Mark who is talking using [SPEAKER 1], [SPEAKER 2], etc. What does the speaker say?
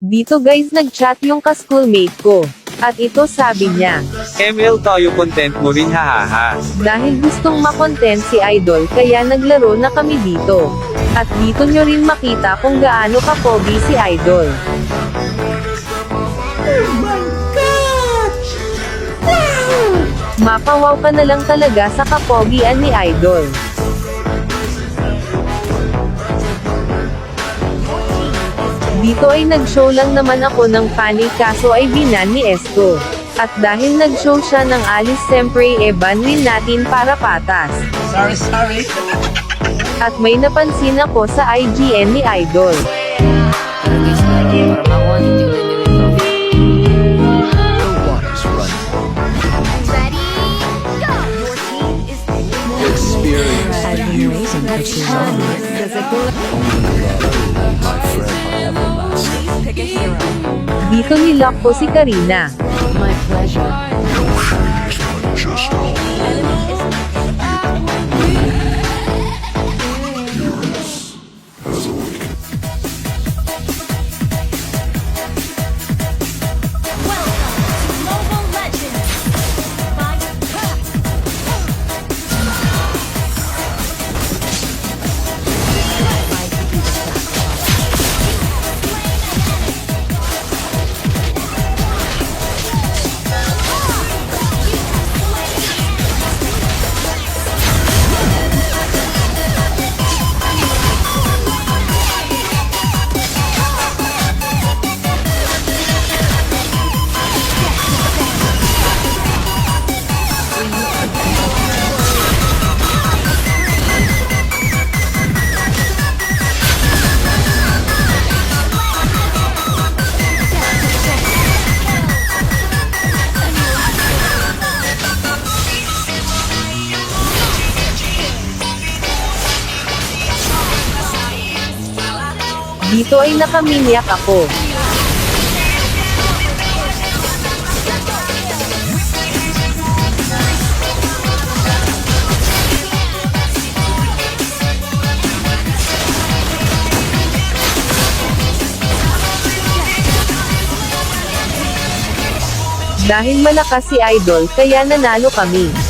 [SPEAKER 1] Dito guys nag-chat yung ka-schoolmate ko. At ito sabi niya,
[SPEAKER 2] ML tayo content mo rin hahaha.
[SPEAKER 1] dahil gustong makontent si Idol kaya naglaro na kami dito. At dito nyo rin makita kung gaano ka-pogi si Idol. Mapawaw ka na lang talaga sa kapogian ni Idol. Dito ay nag-show lang naman ako ng funny kaso ay binan ni Esko. At dahil nag-show siya ng Alice siyempre banwin natin para patas.
[SPEAKER 3] Sorry.
[SPEAKER 1] At may napansin ako sa IGN ni Idol. Dito nilak ko si Karina.
[SPEAKER 4] My pleasure.
[SPEAKER 1] Dito ay nakaminyak ako. Dahil malakas si Idol kaya nanalo kami.